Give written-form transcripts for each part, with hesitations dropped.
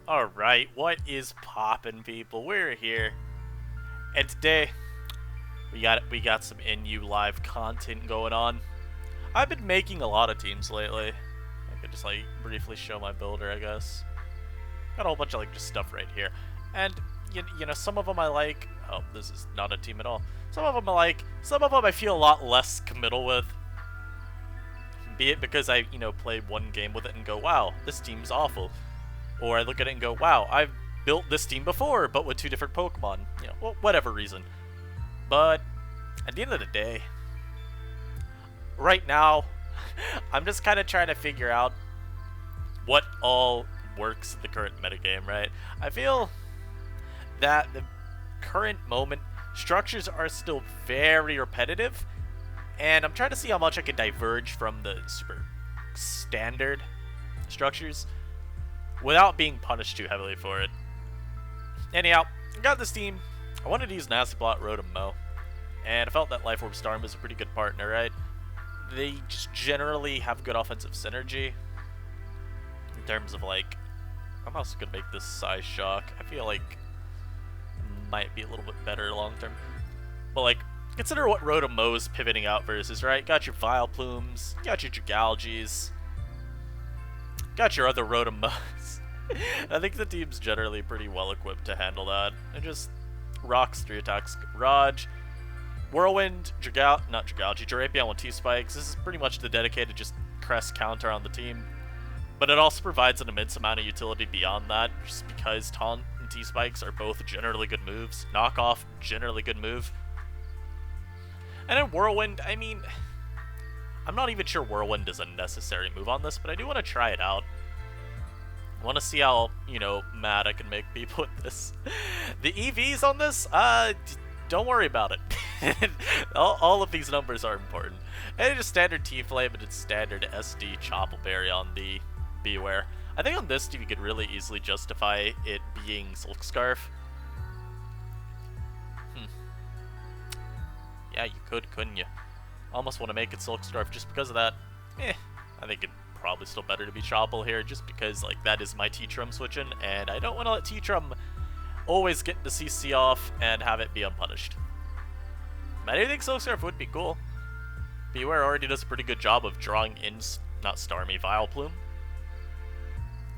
Alright, what is poppin', people? We're here. And today we got some NU live content going on. I've been making a lot of teams lately. I could just briefly show my builder, I guess. Got a whole bunch of just stuff right here. And you know, some of them I like. Oh, this is not a team at all. Some of them I like. Some of them I feel a lot less committal with. Be it because I, play one game with it and go, wow, this team's awful. Or I look at it and go, wow, I've built this team before, but with two different Pokemon. Whatever reason. But at the end of the day, right now, I'm just kind of trying to figure out what all works in the current metagame, right? I feel that the current moment, structures are still very repetitive, and I'm trying to see how much I can diverge from the super standard structures without being punished too heavily for it. Anyhow, I got this team. I wanted to use Nasty Plot, LMAO, and I felt that Life Orb Storm was a pretty good partner, right? They just generally have good offensive synergy. In terms of I'm also gonna make this Size Shock. I feel like it might be a little bit better long term. But consider what LMAO's pivoting out versus, right? Got your Vileplumes, got your Dragalges, got your other Rotomows. I think the team's generally pretty well equipped to handle that. And just rocks 3 attacks. Raj, Whirlwind, not Dragalge, Drapion with T-Spikes. This is pretty much the dedicated just Crest counter on the team. But it also provides an immense amount of utility beyond that, just because Taunt and T-Spikes are both generally good moves. Knockoff, generally good move. And then Whirlwind, I mean, I'm not even sure Whirlwind is a necessary move on this, but I do want to try it out. I want to see how, mad I can make people with this. The EVs on this, don't worry about it. all of these numbers are important. And it's just standard T-Flame and it's standard SD Choppleberry on the Beware. I think on this team you could really easily justify it being Silk Scarf. Yeah, you could, couldn't you? Almost want to make it Silk Scarf just because of that. I think it'd probably still better to be Chopple here, just because that is my T-Trum switching, and I don't want to let T-Trum always get the CC off and have it be unpunished. But I think Silk Scarf would be cool. Beware already does a pretty good job of drawing in, not Starmie, Vileplume.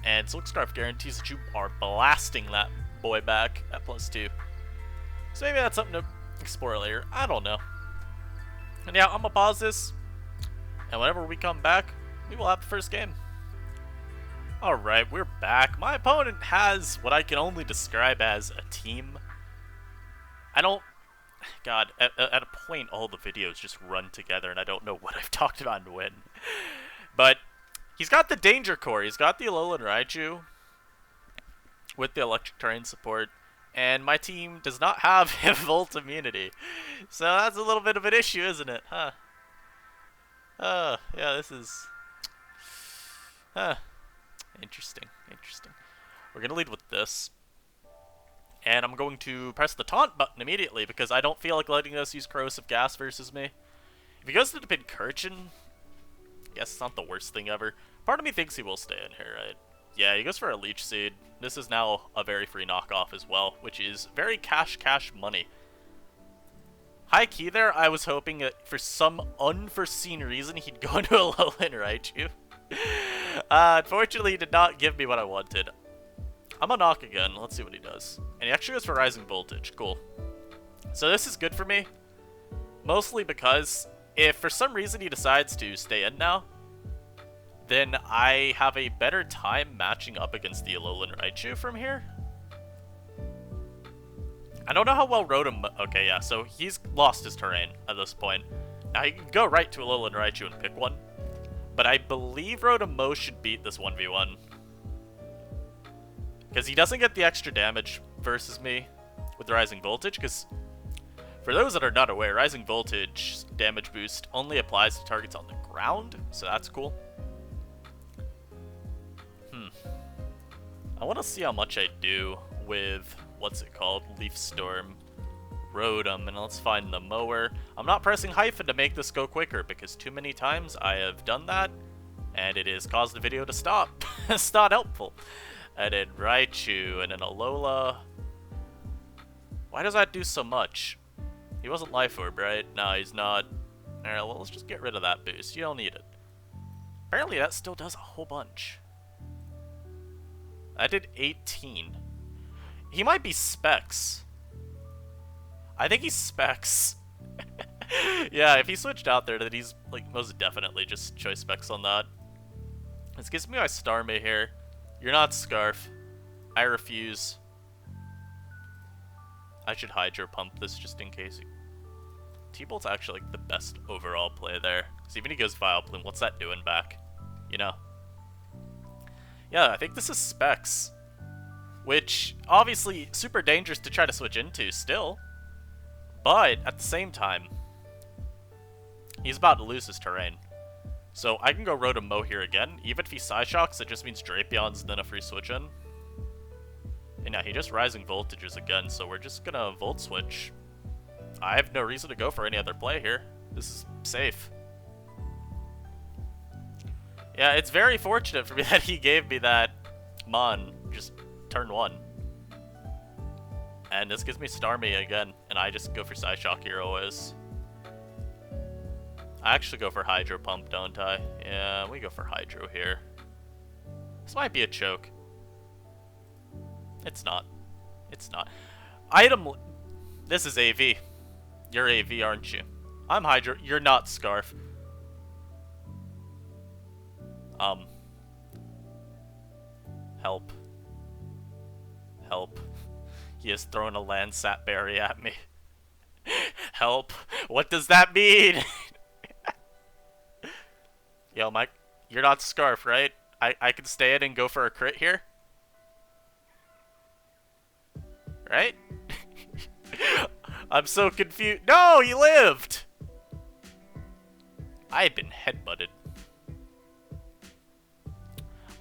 And Silk Scarf guarantees that you are blasting that boy back at +2. So maybe that's something to explore later. I don't know. And yeah, I'm gonna pause this, and whenever we come back, we will have the first game. Alright, we're back. My opponent has what I can only describe as a team. God, at a point all the videos just run together and I don't know what I've talked about and when. But he's got the Danger Core, he's got the Alolan Raichu with the Electric Terrain support, and my team does not have Volt immunity. So that's a little bit of an issue, isn't it? Huh. Yeah, this is... Interesting. We're going to lead with this. And I'm going to press the taunt button immediately because I don't feel like letting us use Corrosive Gas versus me. If he goes to the Pincurchin, I guess it's not the worst thing ever. Part of me thinks he will stay in here, right? Yeah, he goes for a Leech Seed. This is now a very free knockoff as well, which is very cash money. High key there, I was hoping that for some unforeseen reason he'd go into a Alolan Raichu. Unfortunately, he did not give me what I wanted. I'm gonna knock again. Let's see what he does. And he actually goes for Rising Voltage. Cool. So this is good for me. Mostly because if for some reason he decides to stay in now, then I have a better time matching up against the Alolan Raichu from here. I don't know how well Rotom... Okay, yeah, so he's lost his terrain at this point. Now he can go right to Alolan Raichu and pick one. But I believe Rotom should beat this 1v1. Because he doesn't get the extra damage versus me with the Rising Voltage, because for those that are not aware, Rising Voltage damage boost only applies to targets on the ground, so that's cool. I want to see how much I do with, what's it called, Leaf Storm, Rotom, and let's find the Mower. I'm not pressing hyphen to make this go quicker, because too many times I have done that, and it has caused the video to stop. It's not helpful. And then Raichu, and then Alola. Why does that do so much? He wasn't Life Orb, right? No, he's not. Alright, well, let's just get rid of that boost. You don't need it. Apparently that still does a whole bunch. I did 18. He might be Specs. I think he's Specs. Yeah, if he switched out there, then he's, like, most definitely just choice Specs on that. This gives me my Starmie here. You're not Scarf. I refuse. I should Hydro Pump this just in case. T-Bolt's actually, like, the best overall play there. Because even if he goes Vileplume, what's that doing back? You know? Yeah, I think this is Specs. Which, obviously, super dangerous to try to switch into still. But, at the same time, he's about to lose his terrain. So, I can go Rotom-Mow here again. Even if he Psyshocks, it just means Drapion's then a free switch in. And yeah, he just Rising Voltages again, so we're just gonna Volt Switch. I have no reason to go for any other play here. This is safe. Yeah, it's very fortunate for me that he gave me that Mon just turn 1. And this gives me Starmie again, and I just go for Psyshock here always. I actually go for Hydro Pump, don't I? Yeah, we go for Hydro here. This might be a choke. It's not. It's not. Item... This is AV. You're AV, aren't you? I'm Hydro. You're not Scarf. Help. Help. He has thrown a Landsat Berry at me. Help. What does that mean? Yo, Mike, you're not Scarf, right? I can stay in and go for a crit here? Right? I'm so confused. No, he lived! I had been headbutted.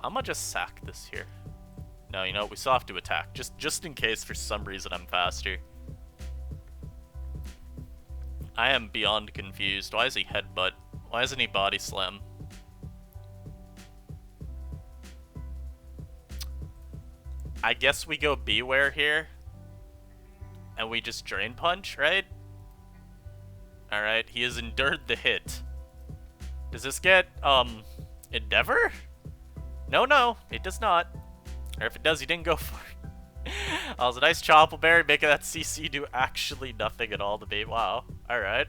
I'm gonna just sack this here. No, you know what? We still have to attack. Just in case for some reason I'm faster. I am beyond confused. Why is he headbutt? Why isn't he body slam? I guess we go Beware here. And we just Drain Punch, right? Alright, he has endured the hit. Does this get, Endeavor? No, it does not. Or if it does, he didn't go for it. That was a nice Chople Berry, making that CC do actually nothing at all to me. Wow. Alright.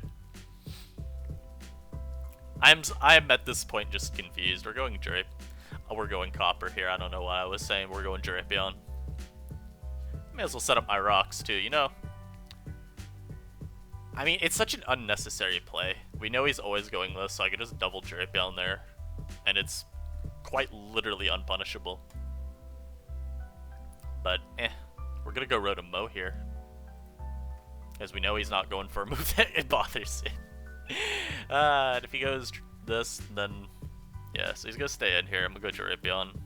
I am at this point just confused. We're going Drape. Oh, we're going Copper here. I don't know what I was saying. We're going Drapion. May as well set up my rocks too, you know? I mean, it's such an unnecessary play. We know he's always going this, so I can just double Drapion there. And it's quite literally unpunishable. But, we're gonna go Rotom-Mow here. As we know he's not going for a move that it bothers him. And if he goes this, then... Yeah, so he's gonna stay in here. I'm gonna go Drapion.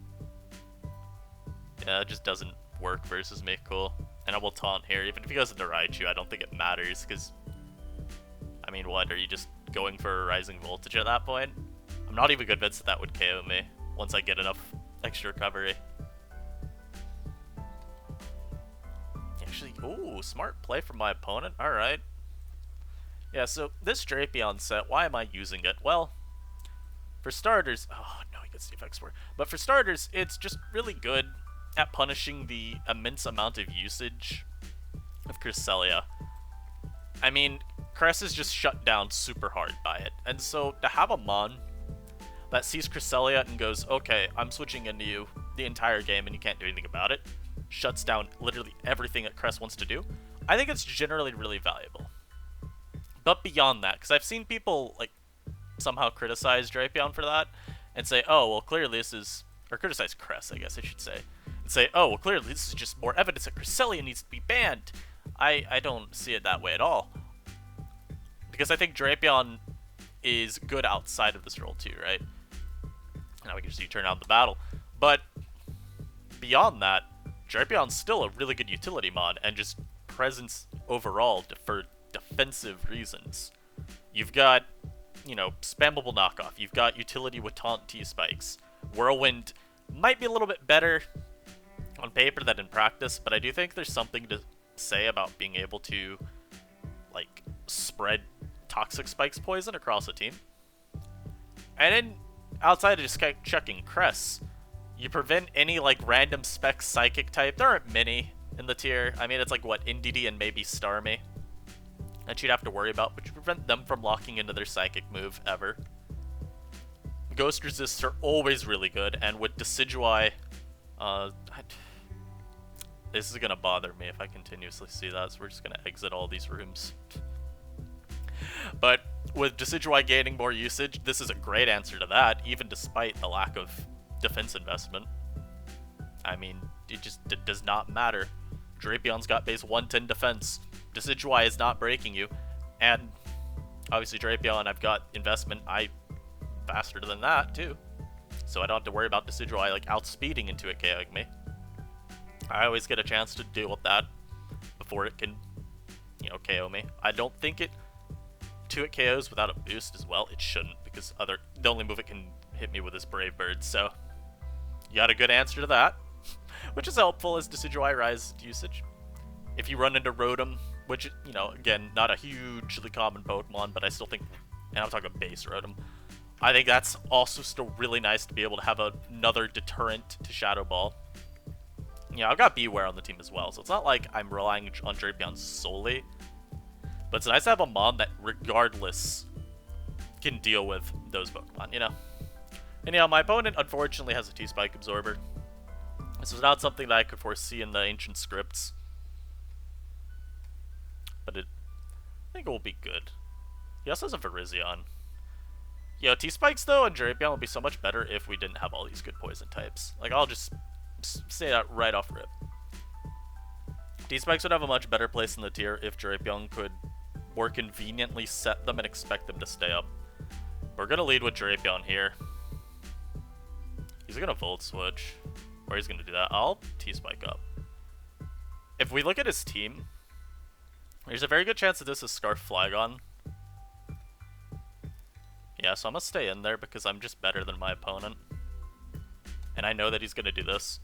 Yeah, it just doesn't work versus me. Cool. And I will taunt here. Even if he goes into Raichu, I don't think it matters, because... I mean, what? Are you just going for a Rising Voltage at that point? I'm not even convinced that would KO me once I get enough extra recovery. Actually, ooh, smart play from my opponent. Alright. Yeah, so this Drapion set, why am I using it? Well, for starters... Oh, no, he gets the effects for it. But for starters, it's just really good at punishing the immense amount of usage of Cresselia. I mean, Cress is just shut down super hard by it. And so, to have a Mon that sees Cresselia and goes, okay, I'm switching into you the entire game and you can't do anything about it, shuts down literally everything that Cress wants to do, I think it's generally really valuable. But beyond that, because I've seen people, like, somehow criticize Drapion for that, and say, oh, well, clearly this is... Or criticize Cress, I guess I should say. And say, oh, well, clearly this is just more evidence that Cresselia needs to be banned. I don't see it that way at all. Because I think Drapion is good outside of this role too, right? Now we can just U-turn out the battle. But beyond that, Drapion's still a really good utility mod, and just presence overall for defensive reasons. You've got, you know, spammable knockoff. You've got utility with taunt T-spikes. Whirlwind might be a little bit better on paper than in practice, but I do think there's something to say about being able to, like, spread toxic spikes poison across a team. And then, outside of just checking Cress, you prevent any, like, random spec psychic type. There aren't many in the tier. I mean, it's like, what, Indeedee and maybe Starmie that you'd have to worry about, but you prevent them from locking into their psychic move ever. Ghost resists are always really good, and with Decidueye, this is gonna bother me if I continuously see that, so we're just gonna exit all these rooms. But with Decidueye gaining more usage, this is a great answer to that, even despite the lack of defense investment. I mean, it does not matter. Drapion's got base 110 defense. Decidueye is not breaking you. And obviously Drapion, I've got investment faster than that too. So I don't have to worry about Decidueye like outspeeding into it KOing me. I always get a chance to deal with that before it can, you know, KO me. I don't think it 2-hit KOs without a boost as well. It shouldn't, because the only move it can hit me with is Brave Bird, so you got a good answer to that. Which is helpful as Decidueye rise usage. If you run into Rotom, which, you know, again, not a hugely common Pokemon, but I still think, and I'm talking base Rotom, I think that's also still really nice to be able to have another deterrent to Shadow Ball. Yeah, I've got Beware on the team as well, so it's not like I'm relying on Drapion solely. But it's nice to have a Mon that, regardless, can deal with those Pokemon, you know? And yeah, my opponent, unfortunately, has a T-Spike Absorber. This was not something that I could foresee in the ancient scripts. But I think it will be good. He also has a Virizion. Yo, T-Spikes, though, and Drapion would be so much better if we didn't have all these good poison types. Like, I'll just say that right off rip. T-Spikes would have a much better place in the tier if Drapion could more conveniently set them and expect them to stay up. We're going to lead with Drapion here. He's going to Volt Switch. Or he's going to do that. I'll T-Spike up. If we look at his team, there's a very good chance that this is Scarf Flygon. Yeah, so I'm going to stay in there because I'm just better than my opponent. And I know that he's going to do this.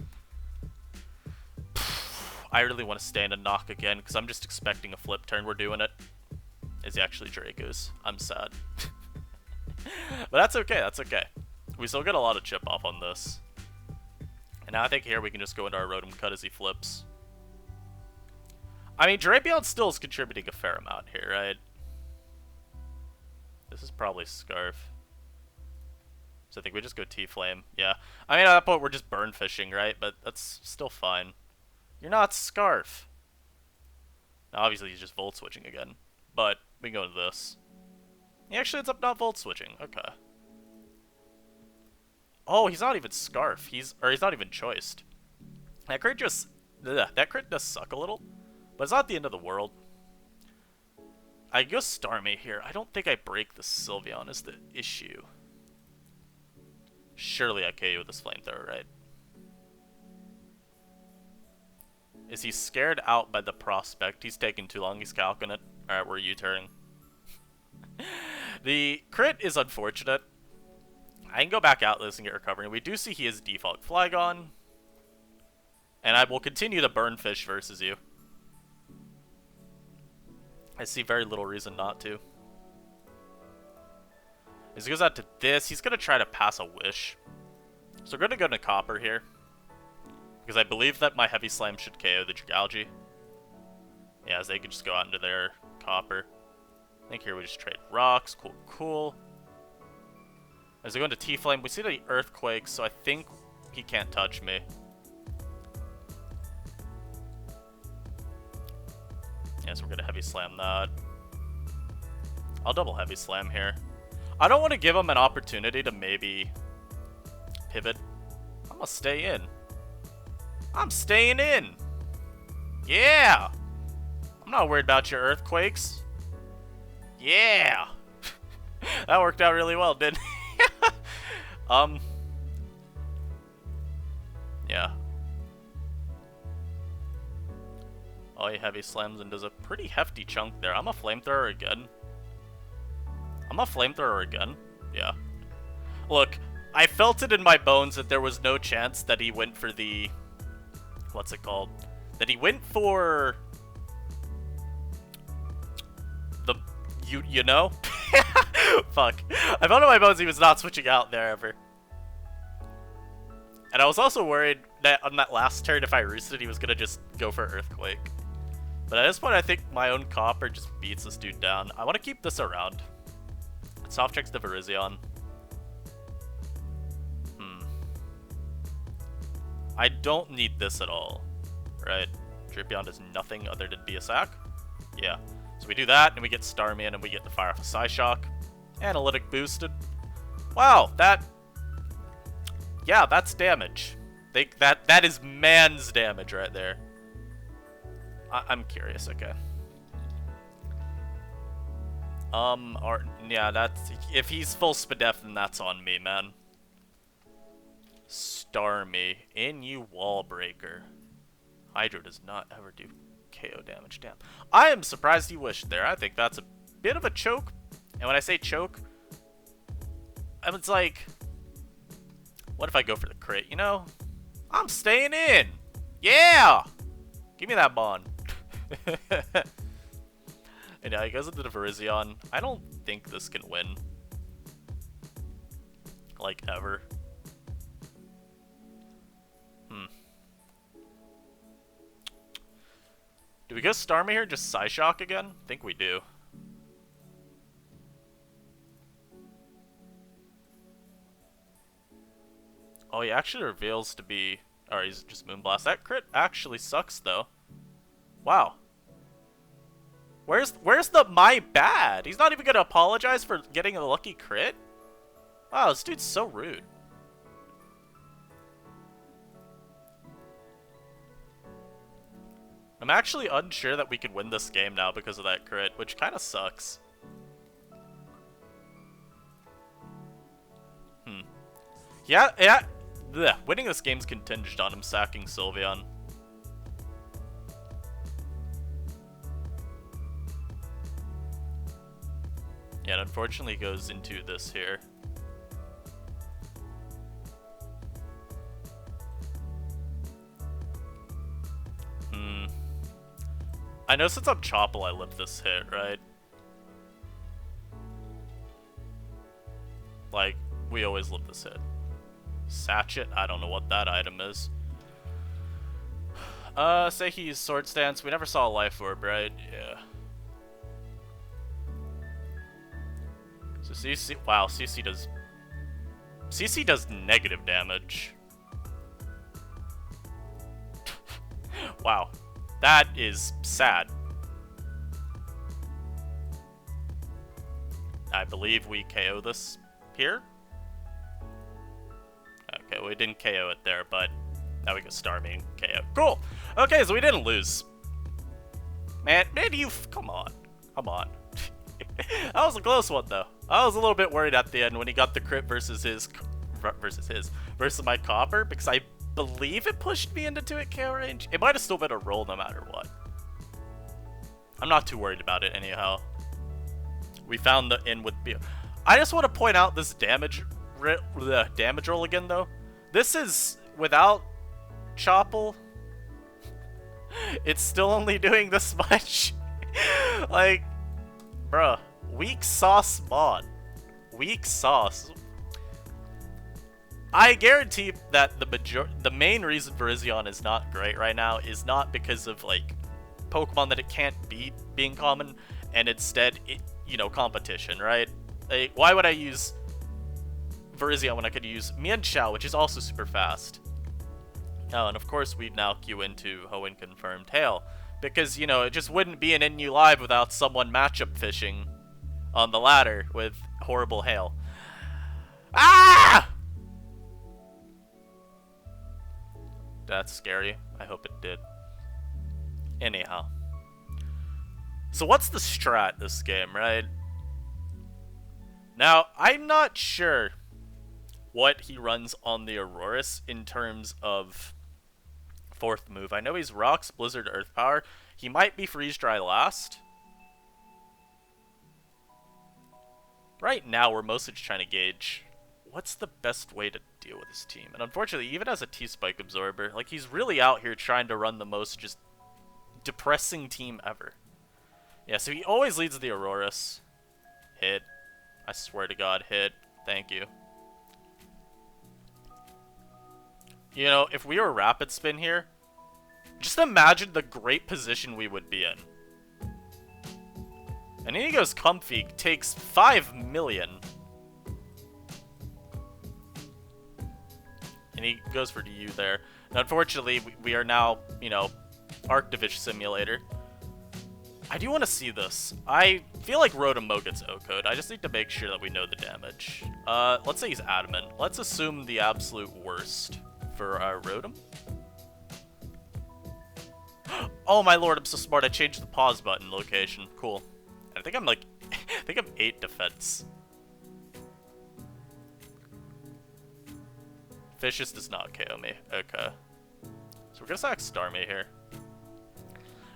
I really want to stay in a knock again because I'm just expecting a flip turn. We're doing it. Is he actually Draco's? I'm sad. But that's okay, that's okay. We still get a lot of chip off on this. And now I think here we can just go into our Rotom Cut as he flips. I mean, Drapion still is contributing a fair amount here, right? This is probably Scarf. So I think we just go T-Flame. Yeah. I mean, at that point, we're just burn fishing, right? But that's still fine. You're not Scarf. Now, obviously, he's just Volt Switching again. But we can go into this. He actually ends up not Volt Switching. Okay. Oh, he's not even Scarf. He's not even Choiced. That crit that crit does suck a little. But it's not the end of the world. I go Starmie here. I don't think I break the Sylveon is the issue. Surely I KO with this Flamethrower, right? Is he scared out by the prospect? He's taking too long. He's calcing it. Alright, we're U-turning. The crit is unfortunate. I can go back out this and get recovering. We do see he is default Flygon. And I will continue to burn fish versus you. I see very little reason not to. As he goes out to this, he's going to try to pass a Wish. So we're going to go into Copper here. Because I believe that my Heavy Slam should KO the Dragalge. Yeah, as they could just go out into their Copper. I think here we just trade rocks. Cool, cool. As I go into T-Flame, we see the Earthquake, so I think he can't touch me. Yeah, so we're going to Heavy Slam that. I'll double Heavy Slam here. I don't want to give him an opportunity to maybe pivot. I'm going to stay in. I'm staying in. Yeah. I'm not worried about your Earthquakes. Yeah. That worked out really well, didn't it? Yeah. Oh, he Heavy Slams and does a pretty hefty chunk there. I'm a Flamethrower again. I'm a Flamethrower again. Yeah. Look, I felt it in my bones that there was no chance that he went for the what's it called? That he went for the you know? Fuck. I found on my bones he was not switching out there ever. And I was also worried that on that last turn, if I roosted, he was gonna just go for Earthquake. But at this point, I think my own Copper just beats this dude down. I want to keep this around. Soft checks the Virizion. I don't need this at all, right? Drapion does nothing other than be a sack. Yeah. So we do that, and we get Starmie, and we get the Fire off of Psyshock. Analytic boosted. Wow, that... Yeah, that's damage. That is man's damage right there. I'm curious, okay. Yeah, that's... If he's full Spadef, then that's on me, man. Starmie. In you, Wall Breaker. Hydro does not ever do KO damage. Damn. I am surprised he wished there. I think that's a bit of a choke. And when I say choke, it's like... What if I go for the crit, you know? I'm staying in! Yeah! Give me that bond. And yeah, he goes into the Virizion. I don't think this can win. Like, ever. Do we go Starmie here, just Psyshock again? I think we do. Oh, he actually reveals to be... Or he's just Moonblast. That crit actually sucks, though. Wow. Where's the my bad? He's not even gonna apologize for getting a lucky crit? Wow, this dude's so rude. I'm actually unsure that we can win this game now because of that crit, which kind of sucks. Yeah. Blech. Winning this game's contingent on him sacking Sylveon. Yeah, and unfortunately goes into this here. I know since I'm Choppel, I live this hit, right? Like, we always live this hit. Satchet? I don't know what that item is. Say he's Sword Stance. We never saw a Life Orb, right? Yeah. So CC... Wow, CC does... CC does negative damage. Wow. That is sad. I believe we KO this here. Okay, we didn't KO it there, but now we can Starmie and KO. Cool! Okay, so we didn't lose. Man, you... Come on. Come on. That was a close one, though. I was a little bit worried at the end when he got the crit versus my Copper, because I believe it pushed me into 2-hit KO range. It might have still been a roll no matter what. I'm not too worried about it anyhow. We found the in with B. I just want to point out this damage roll again though. This is without Choppel. It's still only doing this much. Like, bruh, weak sauce mod. Weak sauce. I guarantee that the main reason Virizion is not great right now is not because of, like, Pokemon that it can't beat being common, and instead, competition, right? Like, why would I use Virizion when I could use Mienshao, which is also super fast? Oh, and of course we now queue into Hoenn Confirmed Hail, because, it just wouldn't be an NU Live without someone matchup fishing on the ladder with horrible Hail. Ah! That's scary. I hope it did. Anyhow. So what's the strat this game, right? Now, I'm not sure what he runs on the Aurorus in terms of fourth move. I know he's Rocks, Blizzard, Earth Power. He might be Freeze Dry last. Right now, we're mostly just trying to gauge what's the best way to deal with his team. And unfortunately, even as a T-Spike Absorber, like, he's really out here trying to run the most just depressing team ever. Yeah, so he always leads the Auroras. Hit. I swear to God, hit. Thank you. You know, if we were Rapid Spin here, just imagine the great position we would be in. And then he goes Comfy, takes 5 million. And he goes for DU there. And unfortunately, we are now, you know, Arctivish Simulator. I do want to see this. I feel like Rotom gets O-code. I just need to make sure that we know the damage. Let's say he's adamant. Let's assume the absolute worst for our Rotom. Oh my lord, I'm so smart. I changed the pause button location. Cool. I think I'm like, I think I'm 8 defense. Vicious does not KO me. Okay. So we're gonna sack Starmie here.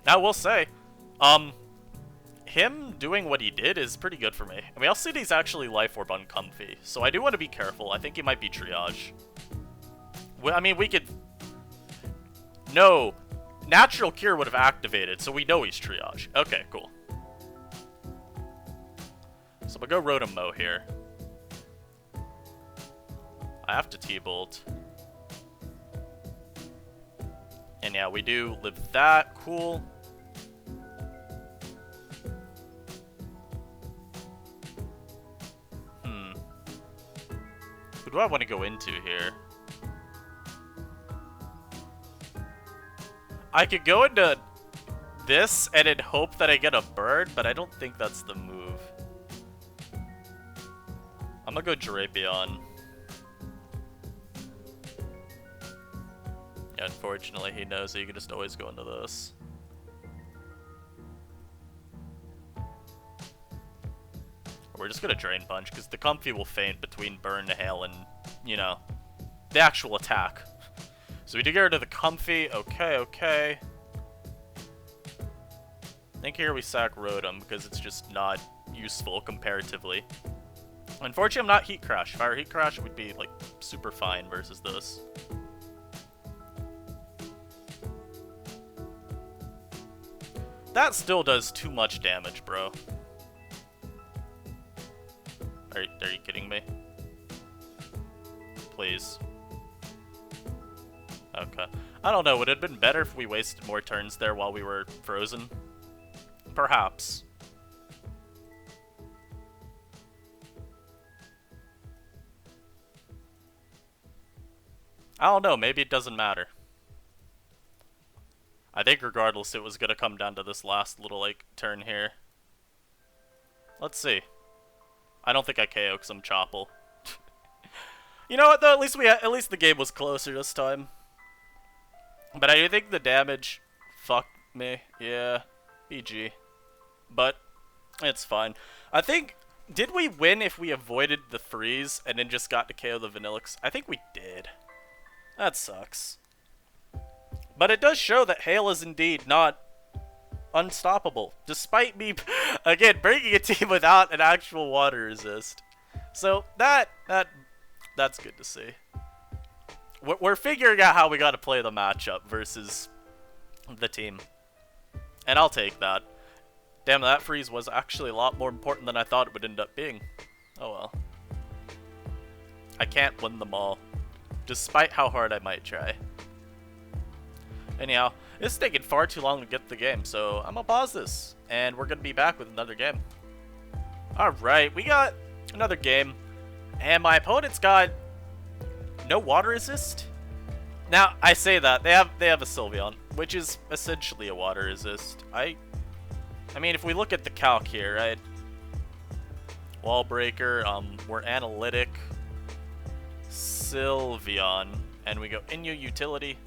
Now, we'll say, him doing what he did is pretty good for me. I mean, also he's actually Life Orb on Comfy, so I do want to be careful. I think he might be Triage. I mean, we could... No. Natural Cure would have activated, so we know he's Triage. Okay, cool. So I'm gonna go Rotom Mow here. I have to T-Bolt. And yeah, we do live that. Cool. Who do I want to go into here? I could go into this and then hope that I get a bird, but I don't think that's the move. I'm gonna go Drapion. Yeah, unfortunately, he knows that you can just always go into this. We're just gonna Drain Punch, because the Comfy will faint between Burn, Hail, and, you know, the actual attack. So we do get rid of the Comfy. Okay, okay. I think here we sack Rotom, because it's just not useful comparatively. Unfortunately, I'm not Heat Crash. If I were Heat Crash, we'd be, like, super fine versus this. That still does too much damage, bro. Are you kidding me? Please. Okay. I don't know, would it have been better if we wasted more turns there while we were frozen? Perhaps. I don't know, maybe it doesn't matter. I think regardless it was gonna come down to this last little, like, turn here. Let's see. I don't think I KO because I'm Choppel. You know what though? At least the game was closer this time. But I do think the damage fucked me. Yeah, BG. But it's fine. I think, did we win if we avoided the freeze and then just got to KO the Vanillix? I think we did. That sucks. But it does show that Hail is indeed not unstoppable, despite me, again, breaking a team without an actual water resist. So that's good to see. We're figuring out how we got to play the matchup versus the team, and I'll take that. Damn, that freeze was actually a lot more important than I thought it would end up being. Oh well. I can't win them all, despite how hard I might try. Anyhow, this is taking far too long to get the game, so I'm gonna pause this, and we're gonna be back with another game. Alright, we got another game, and my opponent's got no water resist. Now, I say that, they have a Sylveon, which is essentially a water resist. I mean, if we look at the calc here, right? Wall Breaker, we're Analytic, Sylveon, and we go Inyo Utility.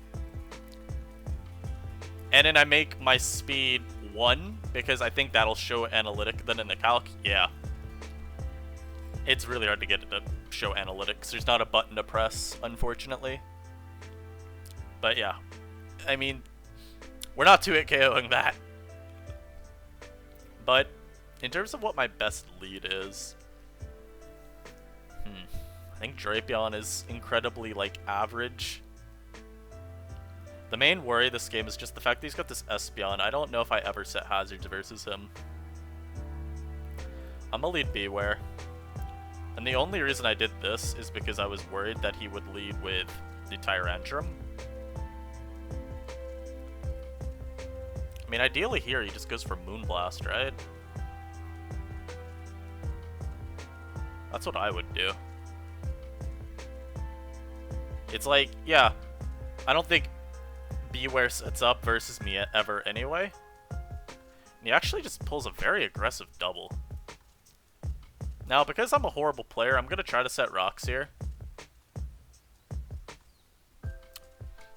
And then I make my speed 1, because I think that'll show Analytic. Then in the calc, yeah. It's really hard to get it to show Analytics. There's not a button to press, unfortunately. But yeah. I mean, we're not 2-hit KOing that. But, in terms of what my best lead is... I think Drapion is incredibly, like, average. The main worry this game is just the fact that he's got this Espeon. I don't know if I ever set hazards versus him. I'm gonna lead Beware. And the only reason I did this is because I was worried that he would lead with the Tyrantrum. I mean, ideally here he just goes for Moonblast, right? That's what I would do. It's like, yeah, I don't think Beware sets up versus me ever anyway. And he actually just pulls a very aggressive double. Now, because I'm a horrible player, I'm going to try to set rocks here.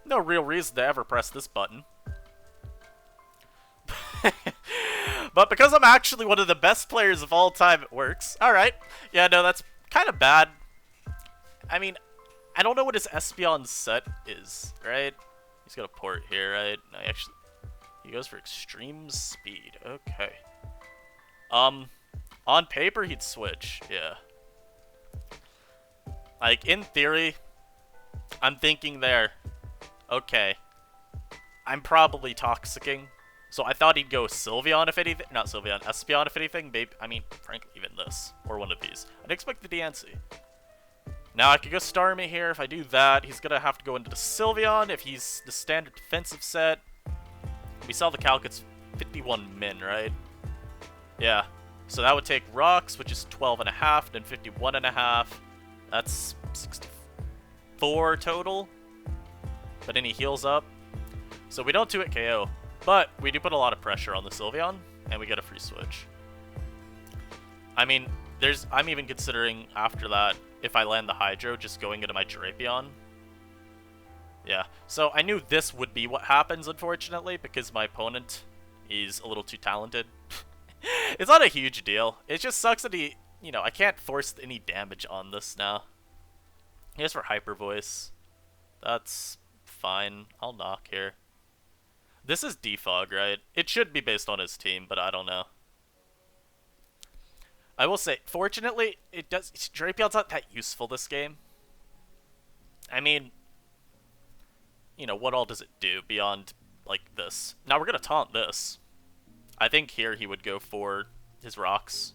No real reason to ever press this button. But because I'm actually one of the best players of all time, it works. Alright. Yeah, no, that's kind of bad. I mean, I don't know what his Espeon set is, right? He's got a port here, right? No, he goes for extreme speed. Okay. On paper, he'd switch. Yeah. Like, in theory, I'm thinking there, okay, I'm probably Toxicking. So I thought he'd go Sylveon if anything. Not Sylveon, Espeon if anything. Maybe, I mean, frankly, even this. Or one of these. I'd expect the Diancie. Now I could go Starmie here. If I do that, he's going to have to go into the Sylveon if he's the standard defensive set. We saw the calc, it's 51 min, right? Yeah. So that would take Rocks, which is 12.5, then 51.5. That's 64 total. But then he heals up. So we don't 2-hit KO. But we do put a lot of pressure on the Sylveon, and we get a free switch. I mean, I'm even considering after that, if I land the Hydro, just going into my Drapion. Yeah, so I knew this would be what happens, unfortunately, because my opponent is a little too talented. It's not a huge deal. It just sucks that I can't force any damage on this now. He goes for Hyper Voice. That's fine. I'll knock here. This is Defog, right? It should be based on his team, but I don't know. I will say, fortunately, Drapion's not that useful this game. I mean, what all does it do beyond, like, this? Now, we're going to taunt this. I think here he would go for his Rocks.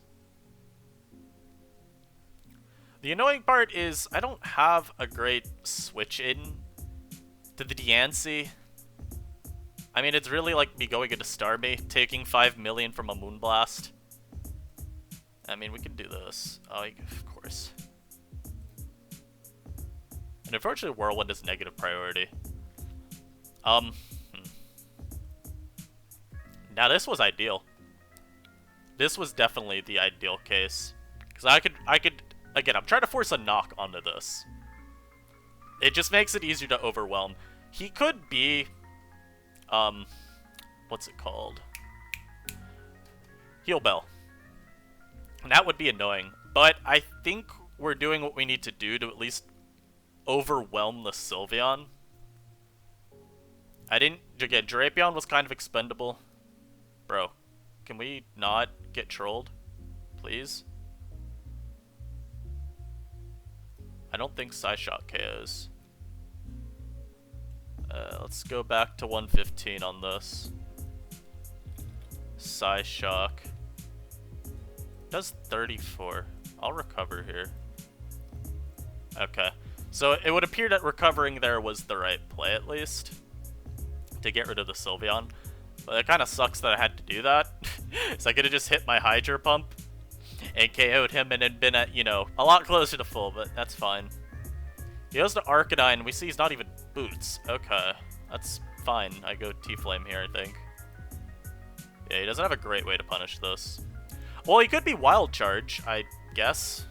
The annoying part is I don't have a great switch in to the Diancie. I mean, it's really like me going into Starmie, taking 5 million from a Moonblast. I mean, we can do this. Oh, of course. And unfortunately, Whirlwind is negative priority. Now, this was ideal. This was definitely the ideal case. Because I could, again, I'm trying to force a knock onto this. It just makes it easier to overwhelm. He could be, what's it called? Heal Bell. And that would be annoying. But I think we're doing what we need to do to at least overwhelm the Sylveon. Again, Drapion was kind of expendable. Bro, can we not get trolled? Please? I don't think Psyshock KOs. Let's go back to 115 on this. Psyshock. Does 34. I'll recover here. Okay. So it would appear that recovering there was the right play, at least, to get rid of the Sylveon. But it kind of sucks that I had to do that. So I could have just hit my Hydro Pump and KO'd him and then been at, a lot closer to full, but that's fine. He goes to Arcanine, and we see he's not even Boots. Okay, that's fine. I go T-Flame here, I think. Yeah, he doesn't have a great way to punish this. Well, he could be Wild Charge, I guess.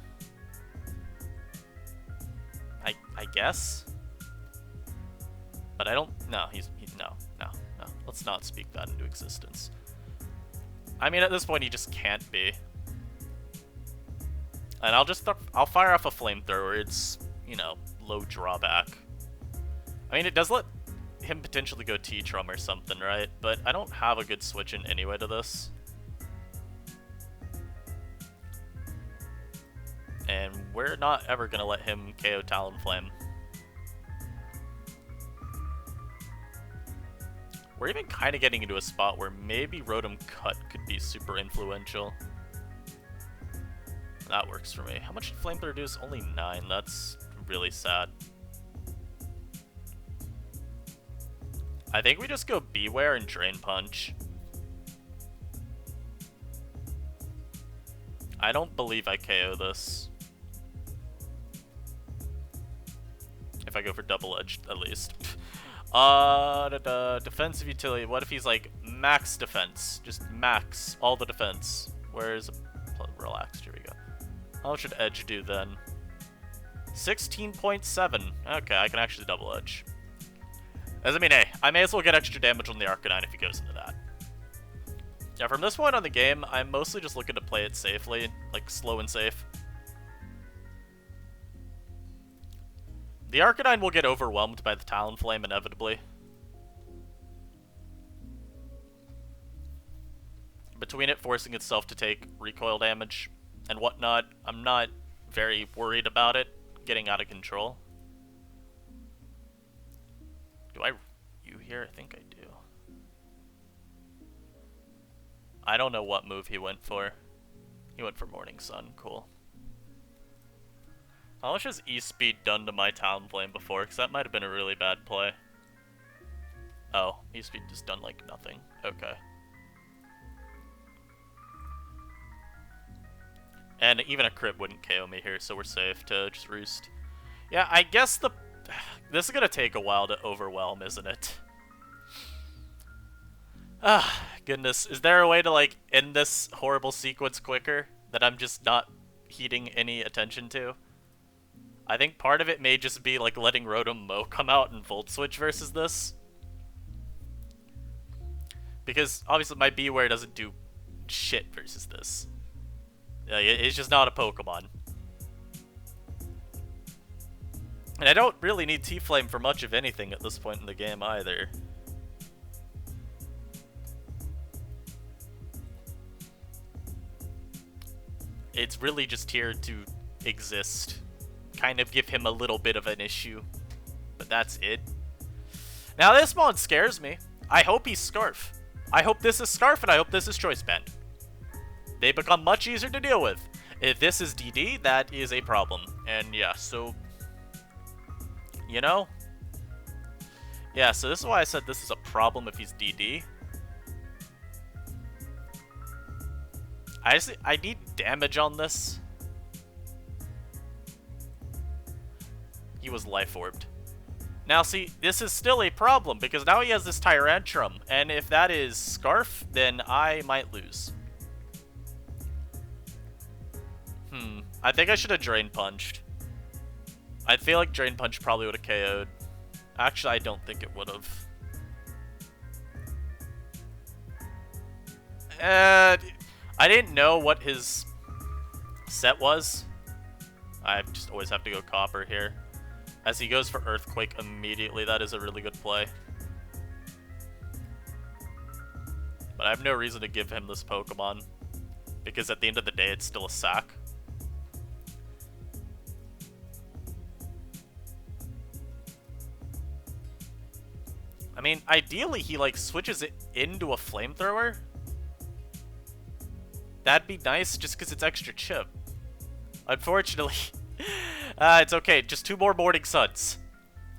I guess? But I don't... No, no. Let's not speak that into existence. I mean, at this point, he just can't be. And I'll fire off a Flamethrower. It's, low drawback. I mean, it does let him potentially go T-Trum or something, right? But I don't have a good switch in anyway to this. And we're not ever going to let him KO Talonflame. We're even kind of getting into a spot where maybe Rotom Cut could be super influential. That works for me. How much did Flamethrower do? Only 9. That's really sad. I think we just go Beware and Drain Punch. I don't believe I KO this. If I go for Double Edge, at least. Defensive utility. What if he's like max defense? Just max all the defense. Where's relaxed? Here we go. How should Edge do then? 16.7. Okay, I can actually Double Edge. As I mean, hey, I may as well get extra damage on the Arcanine if he goes into that. Yeah, from this point on the game, I'm mostly just looking to play it safely, like slow and safe. The Arcanine will get overwhelmed by the Talonflame inevitably. Between it forcing itself to take recoil damage and whatnot, I'm not very worried about it getting out of control. Do I you here? I think I do. I don't know what move he went for. He went for Morning Sun. Cool. How much has E-Speed done to my Talonflame before? Because that might have been a really bad play. Oh, E-Speed just done like nothing. Okay. And even a crit wouldn't KO me here, so we're safe to just roost. Yeah, I guess this is gonna take a while to overwhelm, isn't it? Ah, goodness. Is there a way to, like, end this horrible sequence quicker that I'm just not heeding any attention to? I think part of it may just be, like, letting Rotom Mow come out and Volt Switch versus this. Because, obviously, my Beware doesn't do shit versus this. It's just not a Pokemon. And I don't really need T-Flame for much of anything at this point in the game either. It's really just here to exist. Kind of give him a little bit of an issue. But that's it. Now this mon scares me. I hope he's Scarf. I hope this is Scarf and I hope this is Choice Band. They become much easier to deal with. If this is DD, that is a problem. And yeah, so... You know? Yeah, so this is why I said this is a problem if he's DD. I need damage on this. He was Life Orbed. Now see, this is still a problem because now he has this Tyrantrum, and if that is Scarf, then I might lose. I think I should have Drain Punched. I feel like Drain Punch probably would have KO'd. Actually, I don't think it would have. I didn't know what his set was. I just always have to go Copper here. As he goes for Earthquake immediately, that is a really good play. But I have no reason to give him this Pokemon. Because at the end of the day, it's still a sack. I mean, ideally he, like, switches it into a Flamethrower. That'd be nice, just because it's extra chip. Unfortunately, it's okay. Just 2 more Morning Suns.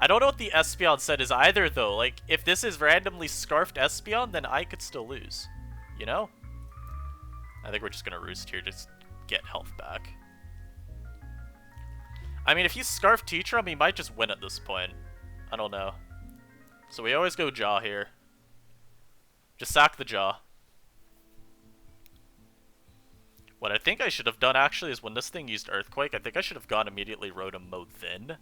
I don't know what the Espeon set is either, though. Like, if this is randomly Scarfed Espeon, then I could still lose. You know? I think we're just going to Roost here, just get health back. I mean, if he's Scarfed Teatrum, he might just win at this point. I don't know. So we always go Jaw here. Just sack the Jaw. What I think I should have done, actually, is when this thing used Earthquake, I think I should have gone immediately Rotom Mode then.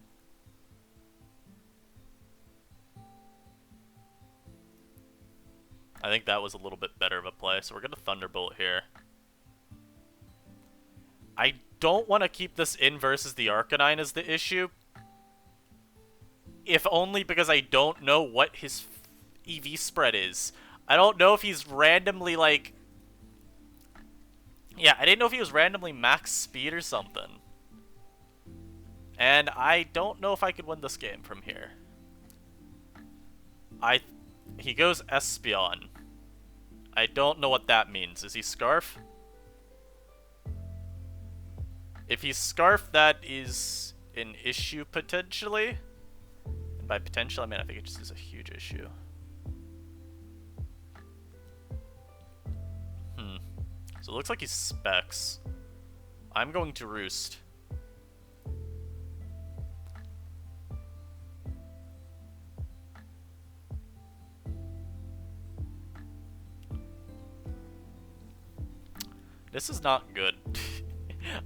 I think that was a little bit better of a play, so we're going to Thunderbolt here. I don't want to keep this in versus the Arcanine is the issue. If only because I don't know what his EV spread is. I don't know if he's randomly, like... Yeah, I didn't know if he was randomly max speed or something. And I don't know if I could win this game from here. He goes Espeon. I don't know what that means. Is he Scarf? If he's Scarf, that is an issue potentially. And by potential, I mean I think it just is a huge issue. So it looks like he's Specs. I'm going to Roost. This is not good.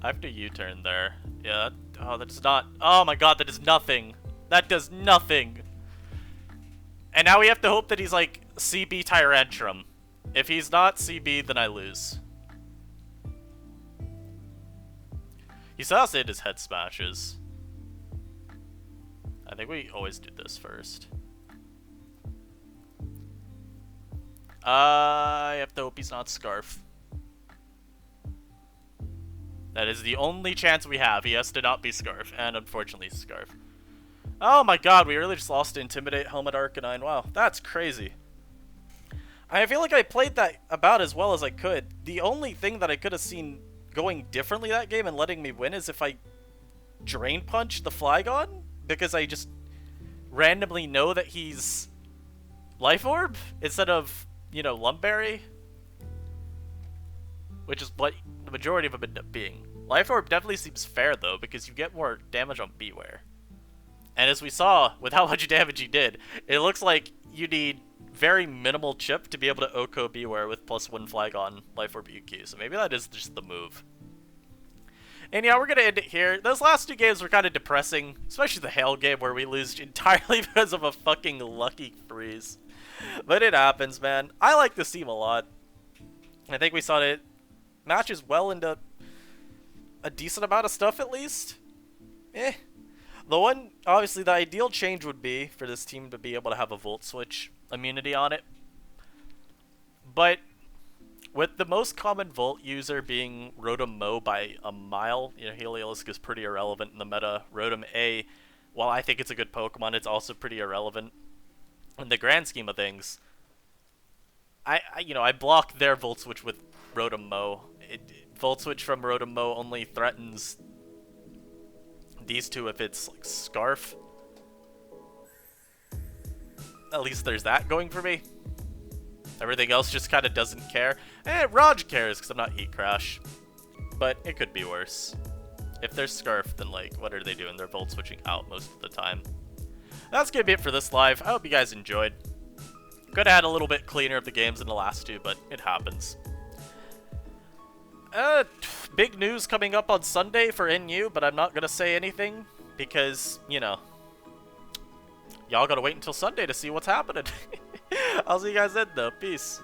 I have to U-turn there. Yeah, oh, that does not... Oh my god, that does nothing. That does nothing. And now we have to hope that he's like CB Tyrantrum. If he's not CB, then I lose. He still has to hit his head smashes. I think we always do this first. I have to hope he's not Scarf. That is the only chance we have. He has to not be Scarf, and unfortunately he's Scarf. Oh my god, we really just lost to Intimidate, Helmet Arcanine. Wow, that's crazy. I feel like I played that about as well as I could. The only thing that I could have seen going differently that game and letting me win is if I Drain Punch the Flygon, because I just randomly know that he's Life Orb instead of, you know, Lumberry, which is what the majority of them end up being. Life Orb definitely seems fair though, because you get more damage on Beware. And as we saw with how much damage he did, it looks like you need very minimal chip to be able to Oko Beware with +1 Flygon Life Orb UQ, so maybe that is just the move. And yeah, we're going to end it here. Those last two games were kind of depressing, especially the Hail game where we lose entirely because of a fucking lucky freeze. But it happens, man. I like this team a lot. I think we saw it matches well into a decent amount of stuff at least. The one, obviously the ideal change would be for this team to be able to have a Volt Switch immunity on it. But with the most common Volt user being Rotom Mo by a mile, you know, Heliolisk is pretty irrelevant in the meta. Rotom A, while I think it's a good Pokemon, it's also pretty irrelevant in the grand scheme of things. I block their Volt Switch with Rotom Mo. Volt Switch from Rotom Mo only threatens these two if it's like Scarf. At least there's that going for me. Everything else just kind of doesn't care. Raj cares because I'm not Heat Crash. But it could be worse. If they're Scarf, then like, what are they doing? They're Volt Switching out most of the time. That's going to be it for this live. I hope you guys enjoyed. Could have had a little bit cleaner of the games in the last two, but it happens. Big news coming up on Sunday for NU, but I'm not going to say anything because, you know, y'all got to wait until Sunday to see what's happening. I'll see you guys then, though. Peace.